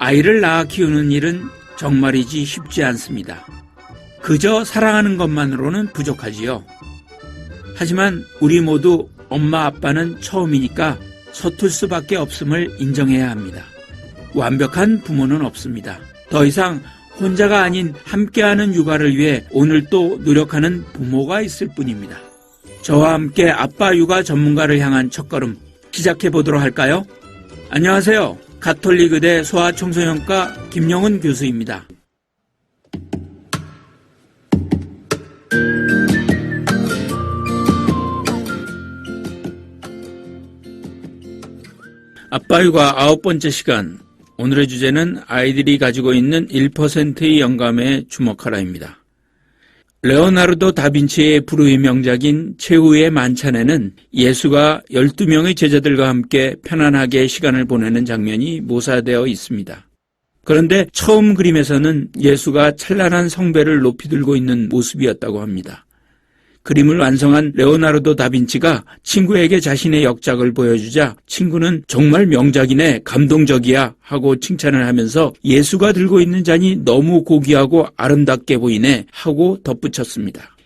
아이를 낳아 키우는 일은 정말이지 쉽지 않습니다. 그저 사랑하는 것만으로는 부족하지요. 하지만 우리 모두 엄마 아빠는 처음이니까 서툴 수밖에 없음을 인정해야 합니다. 완벽한 부모는 없습니다. 더 이상 혼자가 아닌 함께하는 육아를 위해 오늘 또 노력하는 부모가 있을 뿐입니다. 저와 함께 아빠 육아 전문가를 향한 첫걸음 시작해 보도록 할까요? 안녕하세요. 가톨릭 의대 소아청소년과 김영은 교수입니다. 아빠 육아 9번째 시간. 오늘의 주제는 아이들이 가지고 있는 1%의 영감에 주목하라입니다. 레오나르도 다빈치의 불후의 명작인 최후의 만찬에는 예수가 12명의 제자들과 함께 편안하게 시간을 보내는 장면이 묘사되어 있습니다. 그런데 처음 그림에서는 예수가 찬란한 성배를 높이 들고 있는 모습이었다고 합니다. 그림을 완성한 레오나르도 다빈치가 친구에게 자신의 역작을 보여주자 친구는 정말 명작이네, 감동적이야 하고 칭찬을 하면서 예수가 들고 있는 잔이 너무 고귀하고 아름답게 보이네 하고 덧붙였습니다.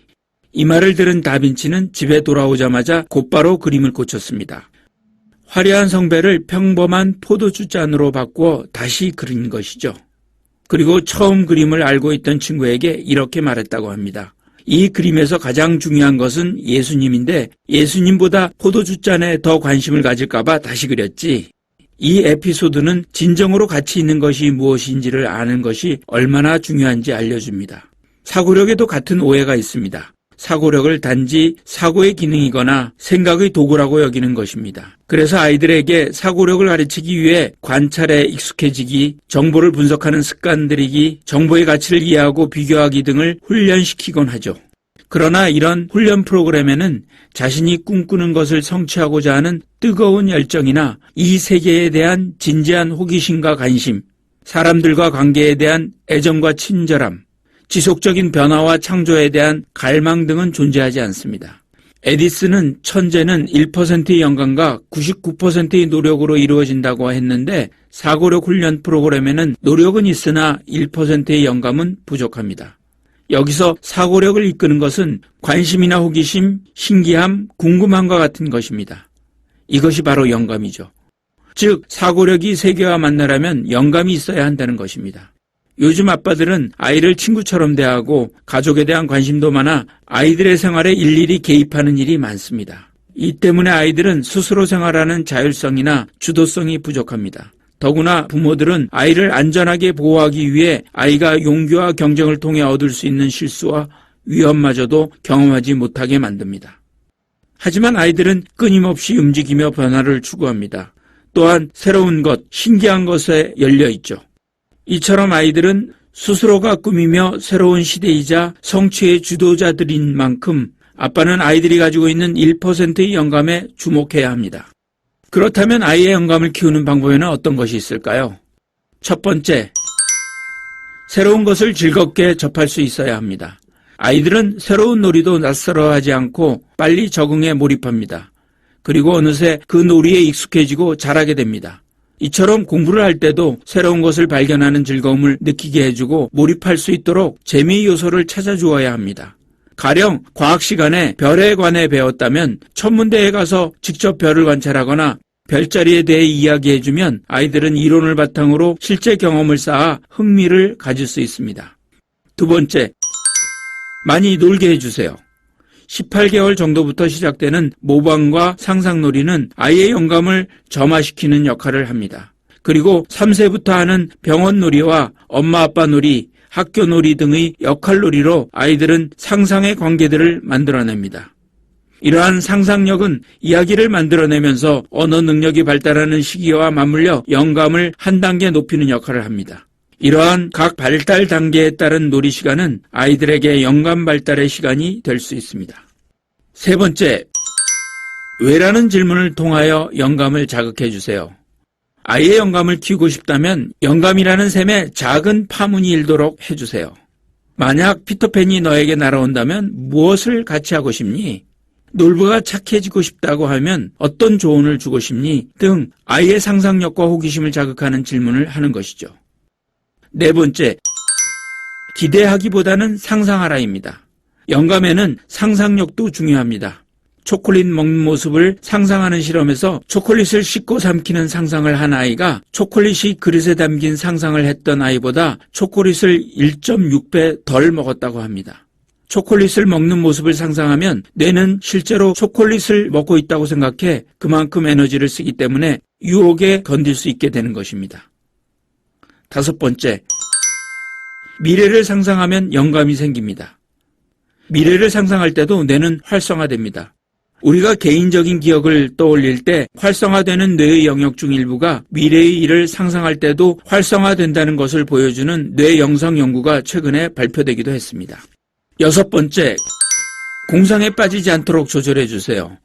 이 말을 들은 다빈치는 집에 돌아오자마자 곧바로 그림을 고쳤습니다. 화려한 성배를 평범한 포도주 잔으로 바꾸어 다시 그린 것이죠. 그리고 처음 그림을 알고 있던 친구에게 이렇게 말했다고 합니다. 이 그림에서 가장 중요한 것은 예수님인데 예수님보다 포도주잔에 더 관심을 가질까봐 다시 그렸지. 이 에피소드는 진정으로 가치 있는 것이 무엇인지를 아는 것이 얼마나 중요한지 알려줍니다. 사고력에도 같은 오해가 있습니다. 사고력을 단지 사고의 기능이거나 생각의 도구라고 여기는 것입니다. 그래서 아이들에게 사고력을 가르치기 위해 관찰에 익숙해지기, 정보를 분석하는 습관 들이기, 정보의 가치를 이해하고 비교하기 등을 훈련시키곤 하죠. 그러나 이런 훈련 프로그램에는 자신이 꿈꾸는 것을 성취하고자 하는 뜨거운 열정이나 이 세계에 대한 진지한 호기심과 관심, 사람들과 관계에 대한 애정과 친절함, 지속적인 변화와 창조에 대한 갈망 등은 존재하지 않습니다. 에디슨은 천재는 1%의 영감과 99%의 노력으로 이루어진다고 했는데 사고력 훈련 프로그램에는 노력은 있으나 1%의 영감은 부족합니다. 여기서 사고력을 이끄는 것은 관심이나 호기심, 신기함, 궁금함과 같은 것입니다. 이것이 바로 영감이죠. 즉 사고력이 세계와 만나려면 영감이 있어야 한다는 것입니다. 요즘 아빠들은 아이를 친구처럼 대하고 가족에 대한 관심도 많아 아이들의 생활에 일일이 개입하는 일이 많습니다. 이 때문에 아이들은 스스로 생활하는 자율성이나 주도성이 부족합니다. 더구나 부모들은 아이를 안전하게 보호하기 위해 아이가 용기와 경쟁을 통해 얻을 수 있는 실수와 위험마저도 경험하지 못하게 만듭니다. 하지만 아이들은 끊임없이 움직이며 변화를 추구합니다. 또한 새로운 것, 신기한 것에 열려 있죠. 이처럼 아이들은 스스로가 꾸미며 새로운 시대이자 성취의 주도자들인 만큼 아빠는 아이들이 가지고 있는 1%의 영감에 주목해야 합니다. 그렇다면 아이의 영감을 키우는 방법에는 어떤 것이 있을까요? 첫 번째, 새로운 것을 즐겁게 접할 수 있어야 합니다. 아이들은 새로운 놀이도 낯설어하지 않고 빨리 적응에 몰입합니다. 그리고 어느새 그 놀이에 익숙해지고 잘하게 됩니다. 이처럼 공부를 할 때도 새로운 것을 발견하는 즐거움을 느끼게 해주고 몰입할 수 있도록 재미의 요소를 찾아주어야 합니다. 가령 과학 시간에 별에 관해 배웠다면 천문대에 가서 직접 별을 관찰하거나 별자리에 대해 이야기해주면 아이들은 이론을 바탕으로 실제 경험을 쌓아 흥미를 가질 수 있습니다. 두 번째, 많이 놀게 해주세요. 18개월 정도부터 시작되는 모방과 상상놀이는 아이의 영감을 점화시키는 역할을 합니다. 그리고 3세부터 하는 병원놀이와 엄마 아빠 놀이, 학교놀이 등의 역할놀이로 아이들은 상상의 관계들을 만들어냅니다. 이러한 상상력은 이야기를 만들어내면서 언어 능력이 발달하는 시기와 맞물려 영감을 한 단계 높이는 역할을 합니다. 이러한 각 발달 단계에 따른 놀이 시간은 아이들에게 영감 발달의 시간이 될 수 있습니다. 세 번째, 왜라는 질문을 통하여 영감을 자극해 주세요. 아이의 영감을 키우고 싶다면 영감이라는 셈에 작은 파문이 일도록 해주세요. 만약 피터팬이 너에게 날아온다면 무엇을 같이 하고 싶니? 놀부가 착해지고 싶다고 하면 어떤 조언을 주고 싶니? 등 아이의 상상력과 호기심을 자극하는 질문을 하는 것이죠. 네 번째, 기대하기보다는 상상하라입니다. 영감에는 상상력도 중요합니다. 초콜릿 먹는 모습을 상상하는 실험에서 초콜릿을 씹고 삼키는 상상을 한 아이가 초콜릿이 그릇에 담긴 상상을 했던 아이보다 초콜릿을 1.6배 덜 먹었다고 합니다. 초콜릿을 먹는 모습을 상상하면 뇌는 실제로 초콜릿을 먹고 있다고 생각해 그만큼 에너지를 쓰기 때문에 유혹에 견딜 수 있게 되는 것입니다. 다섯 번째, 미래를 상상하면 영감이 생깁니다. 미래를 상상할 때도 뇌는 활성화됩니다. 우리가 개인적인 기억을 떠올릴 때 활성화되는 뇌의 영역 중 일부가 미래의 일을 상상할 때도 활성화된다는 것을 보여주는 뇌 영상 연구가 최근에 발표되기도 했습니다. 여섯 번째, 공상에 빠지지 않도록 조절해 주세요.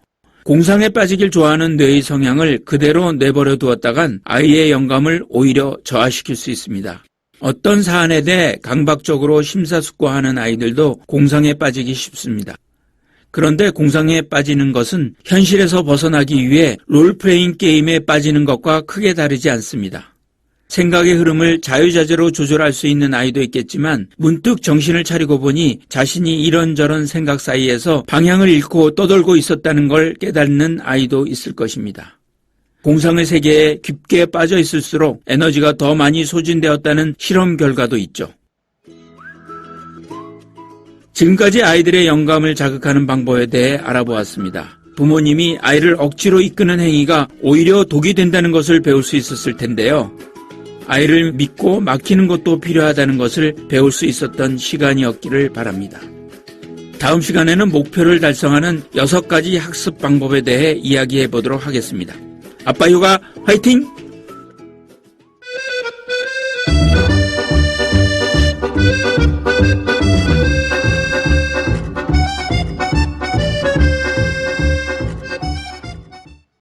공상에 빠지길 좋아하는 뇌의 성향을 그대로 내버려 두었다간 아이의 영감을 오히려 저하시킬 수 있습니다. 어떤 사안에 대해 강박적으로 심사숙고하는 아이들도 공상에 빠지기 쉽습니다. 그런데 공상에 빠지는 것은 현실에서 벗어나기 위해 롤플레잉 게임에 빠지는 것과 크게 다르지 않습니다. 생각의 흐름을 자유자재로 조절할 수 있는 아이도 있겠지만 문득 정신을 차리고 보니 자신이 이런저런 생각 사이에서 방향을 잃고 떠돌고 있었다는 걸 깨닫는 아이도 있을 것입니다. 공상의 세계에 깊게 빠져 있을수록 에너지가 더 많이 소진되었다는 실험 결과도 있죠. 지금까지 아이들의 영감을 자극하는 방법에 대해 알아보았습니다. 부모님이 아이를 억지로 이끄는 행위가 오히려 독이 된다는 것을 배울 수 있었을 텐데요. 아이를 믿고 맡기는 것도 필요하다는 것을 배울 수 있었던 시간이었기를 바랍니다. 다음 시간에는 목표를 달성하는 6가지 학습 방법에 대해 이야기해 보도록 하겠습니다. 아빠 육아 화이팅!